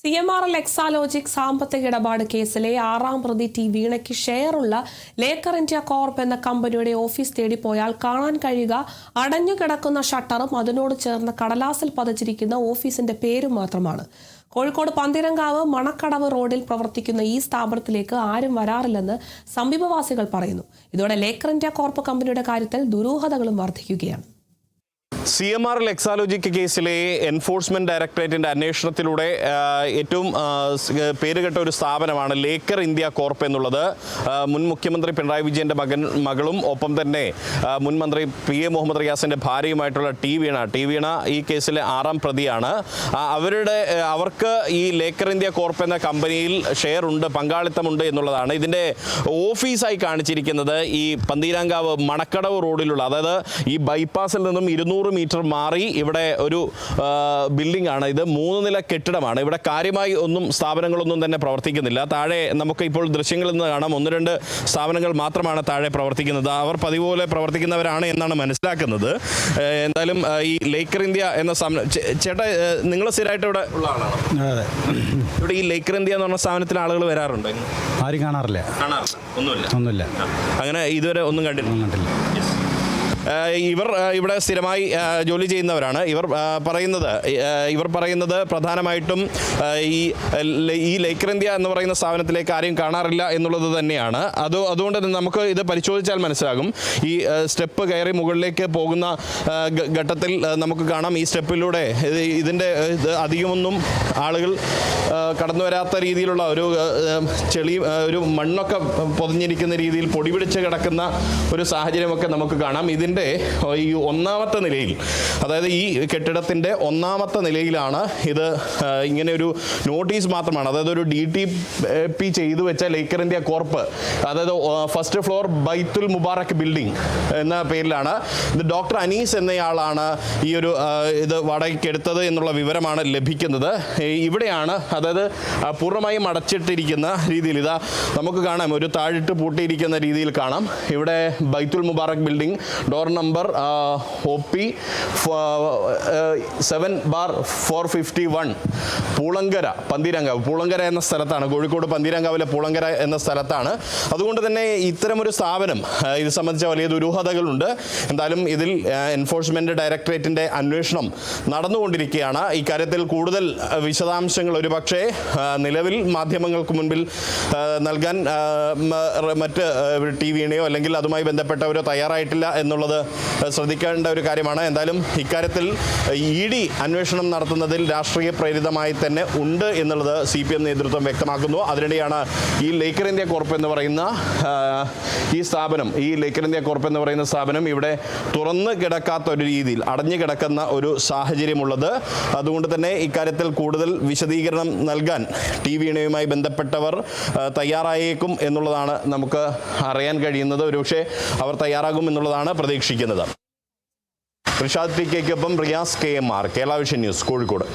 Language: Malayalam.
CMRL എക്സാലോജിക് സാമ്പത്തിക ഇടപാട് കേസിലെ 6ാം പ്രതി ടി വീണയ്ക്ക് ഷെയറുള്ള ലേക്കർ ഇന്ത്യ കോർപ്പ് എന്ന കമ്പനിയുടെ ഓഫീസ് തേടിപ്പോയാൽ കാണാൻ കഴിയുക അടഞ്ഞുകിടക്കുന്ന ഷട്ടറും അതിനോട് ചേർന്ന് കടലാസിൽ പതിച്ചിരിക്കുന്ന ഓഫീസിന്റെ പേരും മാത്രമാണ്. കോഴിക്കോട് പന്തീരങ്കാവ് മണക്കടവ് റോഡിൽ പ്രവർത്തിക്കുന്ന ഈ സ്ഥാപനത്തിലേക്ക് ആരും വരാറില്ലെന്ന് സമീപവാസികൾ പറയുന്നു. ഇതോടെ ലേക്കർ ഇന്ത്യ കോർപ്പ് കമ്പനിയുടെ കാര്യത്തിൽ ദുരൂഹതകളും വർദ്ധിക്കുകയാണ്. CMRL എക്സാലോജിക് കേസിലെ എൻഫോഴ്സ്മെന്റ് ഡയറക്ടറേറ്റിന്റെ അന്വേഷണത്തിലൂടെ ഏറ്റവും പേരുകെട്ട ഒരു സ്ഥാപനമാണ് ലേക്കർ ഇന്ത്യ കോർപ്പ് എന്നുള്ളത്. മുൻ മുഖ്യമന്ത്രി പിണറായി വിജയന്റെ മകളും ഒപ്പം തന്നെ മുൻ മന്ത്രി PA മുഹമ്മദ് റിയാസിന്റെ ഭാര്യയുമായിട്ടുള്ള ടി വീണ ഈ കേസിലെ 6ാം പ്രതിയാണ്. അവർക്ക് ഈ ലേക്കർ ഇന്ത്യ കോർപ്പ് എന്ന കമ്പനിയിൽ ഷെയർ ഉണ്ട്, പങ്കാളിത്തമുണ്ട് എന്നുള്ളതാണ്. ഇതിന്റെ ഓഫീസായി കാണിച്ചിരിക്കുന്നത് ഈ പന്തീരാങ്കാവ് മണക്കടവ് റോഡിലുള്ള, അതായത് ഈ ബൈപ്പാസിൽ നിന്നും 200 മീറ്റർ മാറി ഇവിടെ ഒരു ബിൽഡിംഗ് ആണ്. ഇത് 3 നില കെട്ടിടമാണ്. ഇവിടെ കാര്യമായി സ്ഥാപനങ്ങളൊന്നും തന്നെ പ്രവർത്തിക്കുന്നില്ല. താഴെ നമുക്ക് ഇപ്പോൾ ദൃശ്യങ്ങളിൽ നിന്ന് കാണാം, 1-2 സ്ഥാപനങ്ങൾ മാത്രമാണ് താഴെ പ്രവർത്തിക്കുന്നത്. അവർ പതിവ് പോലെ പ്രവർത്തിക്കുന്നവരാണ് എന്നാണ് മനസ്സിലാക്കുന്നത്. എന്തായാലും ഈ ലേക്കർ ഇന്ത്യ എന്ന ചേട്ടാ, നിങ്ങൾ സ്ഥിരമായിട്ട് ഇവിടെ ഉള്ള ആളാണ്? ഇവിടെ ഈ ലേക്കർ ഇന്ത്യ എന്ന് പറഞ്ഞ സ്ഥാപനത്തിൽ ആളുകൾ വരാറുണ്ട്? ആരും കാണാറില്ല. ഒന്നുമില്ല. അങ്ങനെ ഇതുവരെ ഒന്നും കണ്ടില്ല. ഇവർ ഇവിടെ സ്ഥിരമായി ജോലി ചെയ്യുന്നവരാണ്. ഇവർ പറയുന്നത് പ്രധാനമായിട്ടും ഈ ലേക്കർ ഇന്ത്യ എന്ന് പറയുന്ന സ്ഥാപനത്തിലേക്ക് ആരെയും കാണാറില്ല എന്നുള്ളത് തന്നെയാണ്. അതുകൊണ്ട് തന്നെ നമുക്ക് ഇത് പരിശോധിച്ചാൽ മനസ്സിലാകും. ഈ സ്റ്റെപ്പ് കയറി മുകളിലേക്ക് പോകുന്ന ഘട്ടത്തിൽ നമുക്ക് കാണാം, ഈ സ്റ്റെപ്പിലൂടെ ഇതിൻ്റെ അധികമൊന്നും ആളുകൾ കടന്നു വരാത്ത രീതിയിലുള്ള ഒരു ചെളി, ഒരു മണ്ണൊക്കെ പൊതിഞ്ഞിരിക്കുന്ന രീതിയിൽ പൊടി പിടിച്ച് കിടക്കുന്ന ഒരു സാഹചര്യമൊക്കെ നമുക്ക് കാണാം. ഇതിൻ്റെ ഈ 1ാമത്തെ നിലയിൽ, അതായത് ഈ കെട്ടിടത്തിൻ്റെ 1ാമത്തെ നിലയിലാണ് ഇത്. ഇങ്ങനെ ഒരു നോട്ടീസ് മാത്രമാണ്, അതായത് ഒരു DTP ചെയ്തു വെച്ച ലേക്കർ ഇന്ത്യ കോർപ്പ്, അതായത് ഫസ്റ്റ് ഫ്ലോർ ബൈത്തുൽ മുബാറക് ബിൽഡിംഗ് എന്ന പേരിലാണ്. ഇത് ഡോക്ടർ അനീസ് എന്നയാളാണ് ഈ ഒരു ഇത് വാടകയ്ക്ക് എടുത്തത് എന്നുള്ള വിവരമാണ് ലഭിക്കുന്നത്. ഇവിടെയാണ്, അതായത് പൂർണ്ണമായും അടച്ചിട്ടിരിക്കുന്ന രീതിയിൽ ഇതാ നമുക്ക് കാണാം, ഒരു താഴിട്ട് പൂട്ടിയിരിക്കുന്ന രീതിയിൽ കാണാം. ഇവിടെ Baithul Mubarak building, door number OP 7/451, Poolankara, Pantheerankavu. Poolankara എന്ന സ്ഥലത്താണ്, കോഴിക്കോട് പന്തീരങ്കാവിലെ പൂളങ്കര എന്ന സ്ഥലത്താണ്. അതുകൊണ്ട് തന്നെ ഇത്തരമൊരു സ്ഥാപനം, ഇത് സംബന്ധിച്ച വലിയ ദുരൂഹതകളുണ്ട്. എന്തായാലും ഇതിൽ എൻഫോഴ്സ്മെന്റ് ഡയറക്ടറേറ്റിന്റെ അന്വേഷണം നടന്നുകൊണ്ടിരിക്കുകയാണ്. ഇക്കാര്യത്തിൽ കൂടുതൽ വിശദാംശങ്ങൾ ഒരുപക്ഷെ നിലവിൽ മാധ്യമങ്ങൾക്ക് മുൻപിൽ നൽകാൻ മറ്റ് TV-യോ അല്ലെങ്കിൽ അതുമായി ബന്ധപ്പെട്ടവരോ തയ്യാറായിട്ടില്ല എന്നുള്ളത് ശ്രദ്ധിക്കേണ്ട ഒരു കാര്യമാണ്. എന്തായാലും ഇക്കാര്യത്തിൽ ED അന്വേഷണം നടത്തുന്നതിൽ രാഷ്ട്രീയ പ്രേരിതമായി തന്നെ ഉണ്ട് എന്നുള്ളത് CPM നേതൃത്വം വ്യക്തമാക്കുന്നു. അതിനിടെയാണ് ഈ ലേക്കർ ഇന്ത്യ കോർപ്പ് എന്ന് പറയുന്ന സ്ഥാപനം ഇവിടെ തുറന്നു കിടക്കാത്ത ഒരു രീതിയിൽ അടഞ്ഞു കിടക്കുന്ന ഒരു സാഹചര്യമുള്ളത്. അതുകൊണ്ട് തന്നെ ഇക്കാര്യത്തിൽ കൂടുതൽ വിശദീകരണം നൽകാൻ TV-യുമായി ബന്ധപ്പെട്ടവർ തയ്യാറായേക്കും എന്നുള്ളതാണ് നമുക്ക് അറിയാൻ കഴിയുന്നത്. ഒരുപക്ഷെ അവർ തയ്യാറാകും എന്നുള്ളതാണ് പ്രതീക്ഷിക്കുന്നത്. റിഷാദ് TK-ക്കൊപ്പം Riyas KMR, Kerala vision news, Kozhikode.